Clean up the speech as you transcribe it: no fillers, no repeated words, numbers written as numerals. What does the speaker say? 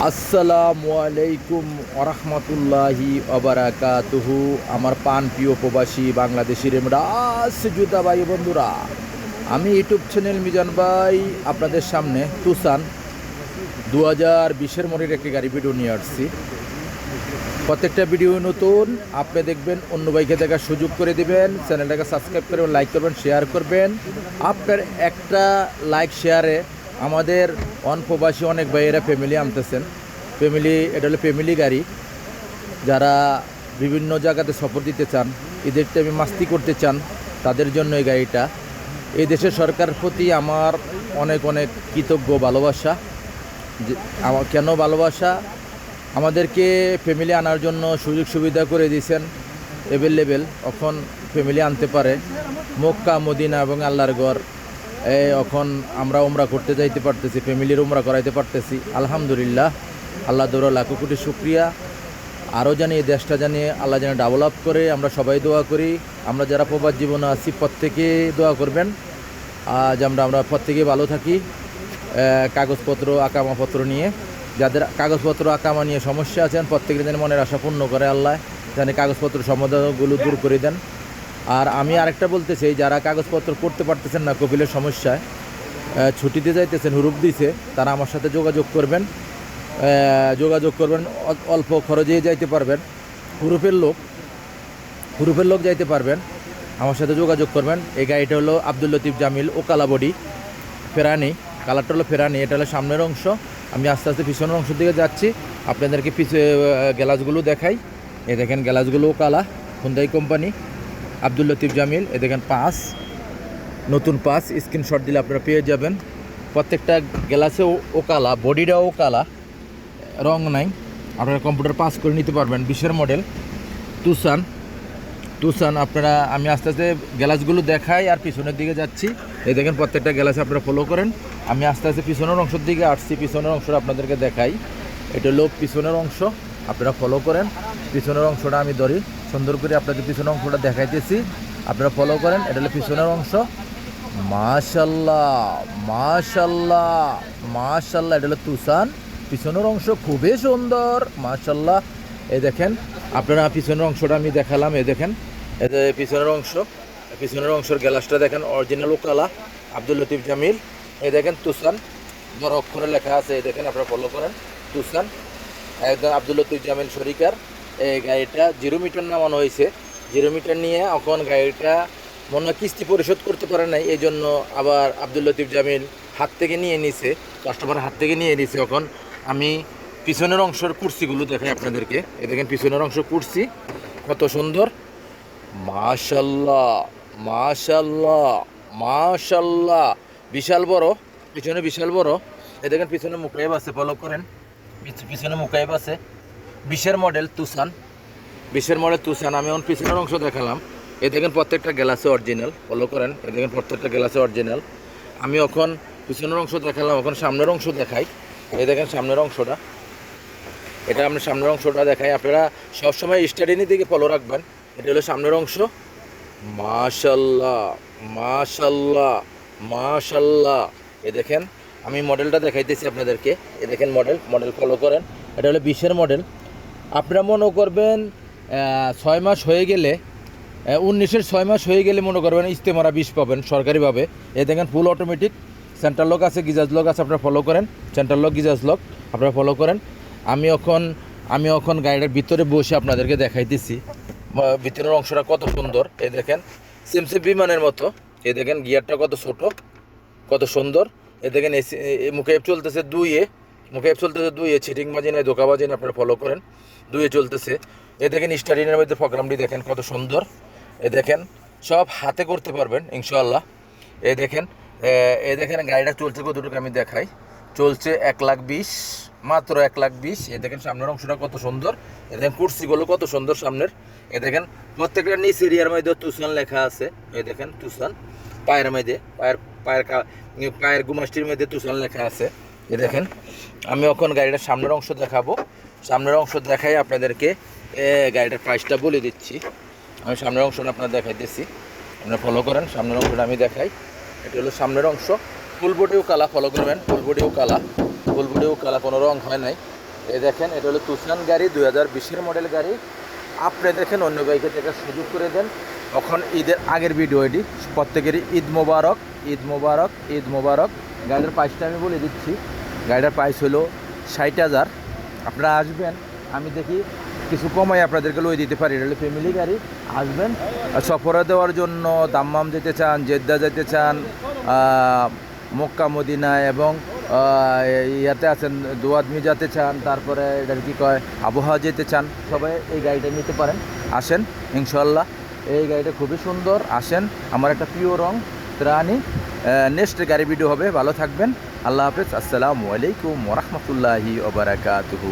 আসসালামু আলাইকুম ওরহমতুল্লাহি ওবারাকাতুহু। আমার পান প্রিয় প্রবাসী বাংলাদেশের জুতা ভাই বন্ধুরা, আমি ইউটিউব চ্যানেল মিজান ভাই আপনাদের সামনে তুসান 2020 মডেলের একটি গাড়ি ভিডিও নিয়ে আসছি। প্রত্যেকটা ভিডিও নতুন, আপনি দেখবেন, অন্য ভাইকে দেখার সুযোগ করে দিবেন। চ্যানেলটাকে সাবস্ক্রাইব করবেন, লাইক করবেন, শেয়ার করবেন। আপনার একটা লাইক শেয়ারে আমাদের প্রবাসী অনেক ভাইয়েরা ফ্যামিলি আনতেছেন। এটা হলো ফ্যামিলি গাড়ি। যারা বিভিন্ন জায়গাতে সফর দিতে চান, ঈদের টাইমে মাস্তি করতে চান, তাদের জন্য এই গাড়িটা। এই দেশের সরকারের প্রতি আমার অনেক অনেক কৃতজ্ঞ, ভালোবাসা। আমার কেন ভালোবাসা? আমাদেরকে ফ্যামিলি আনার জন্য সুযোগ সুবিধা করে দিয়েছেন অ্যাভেলেবেল। এখন ফ্যামিলি আনতে পারে মক্কা, মদিনা এবং আল্লাহর ঘর। এখন আমরা উমরা করতে যাইতে পারতেছি, ফ্যামিলির উমরা করাইতে পারতেছি। আলহামদুলিল্লাহ, আল্লাহ দৌড়া লাখো কোটি শুক্রিয়া। আরও জানি এই দেশটা জানিয়ে আল্লাহ যেন ডেভেলপ করে, আমরা সবাই দোয়া করি। আমরা যারা প্রবাস জীবনে আছি প্রত্যেকে দোয়া করবেন আজ আমরা প্রত্যেকে ভালো থাকি। কাগজপত্র আকামাপত্র নিয়ে, যাদের কাগজপত্র আকামা নিয়ে সমস্যা আছেন, প্রত্যেকের যেন মনের আশা পূর্ণ করে আল্লাহ, যেন কাগজপত্র সমাধানগুলো দূর করে দেন। আর আমি আরেকটা বলতে চাই, যারা কাগজপত্র করতে পারতেছেন না, কপিলের সমস্যায় ছুটিতে যাইতেছেন, হুরুপ দিছে, তারা আমার সাথে যোগাযোগ করবেন। অল্প খরচেই যাইতে পারবেন। হুরুপের লোক যাইতে পারবেন, আমার সাথে যোগাযোগ করবেন। এই গাড়িটা হলো আব্দুল লতিফ জামিল, ওকালা বডি, ফেরানি, কালারটা হলো ফেরানি। এটা হলো সামনের অংশ। আমি আস্তে আস্তে পিছনের অংশের দিকে যাচ্ছি, আপনাদেরকে গ্লাসগুলো দেখাই। এই দেখেন গ্লাসগুলো ওকালা, হুন্দাই কোম্পানি, আব্দুল লতিফ জামিল। এ দেখেন নতুন পাস, স্ক্রিনশট দিলে আপনারা পেয়ে যাবেন। প্রত্যেকটা গ্লাসে ওকালা, বডিটাও ওকালা, রং নাই। আপনারা কম্পিউটার পাস করে নিতে পারবেন। 20 মডেল তুসান আপনারা, আমি আস্তে আস্তে গ্লাসগুলো দেখাই আর পিছনের দিকে যাচ্ছি। এই দেখেন প্রত্যেকটা গ্লাসে আপনারা ফলো করেন। আমি আস্তে আস্তে পিছনের অংশের দিকে আসছি, পিছনের অংশটা আপনাদেরকে দেখাই। এটা হলো পিছনের অংশ, আপনারা ফলো করেন। পিছনের অংশটা আমি ধরি সুন্দর করে, আপনাদের পিছনের অংশটা দেখাইতেছি, আপনারা ফলো করেন। এটা হলো পিছনের অংশ। মাশাল্লাহ মাশাল্লাহ মাশাল্লাহ, এটা হলো তুসান পিছনের অংশ, খুবই সুন্দর, মাশাল্লাহ। এই দেখেন আপনারা পিছনের অংশটা আমি দেখালাম। এই দেখেন পিছনের অংশের গ্লাসটা দেখেন, অরিজিনাল ওকালা, আব্দুল লতিফ জামিল। এই দেখেন তুসান, বড় অক্ষরে লেখা আছে। এই দেখেন আপনারা ফলো করেন, তুসান, একদম আব্দুল লতিফ জামিল শরিকার। এই গাড়িটা 0 মিটার নামানো হয়েছে। 0 মিটার নিয়ে এখন গাড়িটা মনে হয় কিস্তি পরিশোধ করতে পারে নাই, এই জন্য আবার আব্দুল লতিফ জামিল হাত থেকে নিয়ে নিছে, কাস্টমারের হাত থেকে নিয়ে নিছে। এখন আমি পিছনের অংশের কুর্সিগুলো দেখাই আপনাদেরকে। এই দেখেন পিছনের অংশ কুর্সি কত সুন্দর, মাশাল্লাহ মাশাল্লাহ মাশাল্লাহ, বিশাল বড়, পিছনে বিশাল বড়। এই দেখেন পিছনে মুকাইব আছে, ফলো করেন, পিছনে মুকাইব আছে। 20 মডেল তুসান। আমি এখন পিছনের অংশ দেখালাম। এই দেখেন প্রত্যেকটা গ্লাসে অরিজিনাল, ফলো করেন। এই দেখেন প্রত্যেকটা গ্লাসে অরিজিনাল। আমি এখন পিছনের অংশ দেখালাম, এখন সামনের অংশ দেখাই। এই দেখেন সামনের অংশটা, এটা আমরা সামনের অংশটা দেখাই। আপনারা সবসময় স্টাডিনি দিকে ফলো রাখবেন। এটা হলো সামনের অংশ। মাশাল্লাহ মাশাল্লাহ মাশাল্লাহ। এ দেখেন আমি মডেলটা দেখাইতেছি আপনাদেরকে। এ দেখেন মডেল ফলো করেন। এটা হলো 20 মডেল। আপনারা মনে করবেন 6 মাস হয়ে গেলে, 19-এর 6 মাস হয়ে গেলে মনে করবেন ইস্তেমারা 20 পাবেন সরকারিভাবে। এ দেখেন ফুল অটোমেটিক, সেন্টার লক আছে, গিজাজ লক আছে, আপনারা ফলো করেন। সেন্টার লক, গিজাজ লক আপনারা ফলো করেন। আমি এখন গাড়িটার ভিতরে বসে আপনাদেরকে দেখাইতেছি ভিতরের অংশটা কত সুন্দর। এই দেখেন সিমসি বিমানের মতো। এই দেখেন গিয়ারটা কত ছোট, কত সুন্দর। এই দেখেন মুখাইব চলতেছে 2-এ, ছিটিং বাজি নাই, ধোকাবাজি নাই, আপনারা ফলো করেন। 2-এ চলতেছে। এ দেখেন স্টাডিনের মধ্যে প্রোগ্রামটি দেখেন কত সুন্দর। এ দেখেন সব হাতে করতে পারবেন ইনশাআল্লাহ। এই দেখেন গাড়িটা চলছে কতটুকু আমি দেখাই। চলছে 1,20,000, মাত্র 1,20,000। এ দেখেন সামনের অংশটা কত সুন্দর। এ দেখেন কুর্সিগুলো কত সুন্দর সামনের। এ দেখেন প্রত্যেকটা নিচ এরিয়ার মধ্যে তুসান লেখা আছে। এই দেখেন তুসান, পায়ের মধ্যে পায়ের গুমাষ্টির মধ্যে তুসান লেখা আছে। এ দেখেন আমি এখন গাড়িটার সামনের অংশ দেখাবো। সামনের অংশ দেখাই আপনাদেরকে, গাড়িটার প্রাইসটা বলে দিচ্ছি। আমি সামনের অংশটা আপনার দেখাইতেছি, আপনারা ফলো করেন। সামনের অংশটা আমি দেখাই। এটা হলো সামনের অংশ। ফুল বডিও কালা, ফলো করবেন, ফুল বডিও কালা, কোনো রং হয় নাই। এই দেখেন এটা হলো তুফান গাড়ি, 2020-এর মডেল গাড়ি। আপনি দেখেন অন্য বাইকে থেকে সুযোগ করে দেন। তখন ঈদের আগের ভিডিও এটি, প্রত্যেকেরই ঈদ মোবারক, ঈদ মোবারক, ঈদ মোবারক। গাড়িটার প্রাইসটা আমি বলে দিচ্ছি, গাড়িটার প্রাইস হলো 60,000। আপনারা আসবেন, আমি দেখি কিছু কমাই আপনাদেরকে লই দিতে পারি। এটা হলো ফ্যামিলি গাড়ি, আসবেন সফরে দেওয়ার জন্য, দাম্মাম যেতে চান, জেদ্দা যেতে চান, মক্কা মদিনা এবং ইয়াতে আছেন দোয়াদমি যেতে চান, তারপরে এটার কী কয় আবহাওয়া যেতে চান, সবাই এই গাড়িটা নিতে পারেন। আসেন ইনশাল্লাহ, এই গাড়িটা খুবই সুন্দর। আসেন, আমার একটা প্রিয় রং প্রাণী। নেক্সট গাড়ি ভিডিও হবে, ভালো থাকবেন, আল্লাহ হাফেজ, আসসালামু আলাইকুম ওয়া রাহমাতুল্লাহি ওয়া বারাকাতুহু।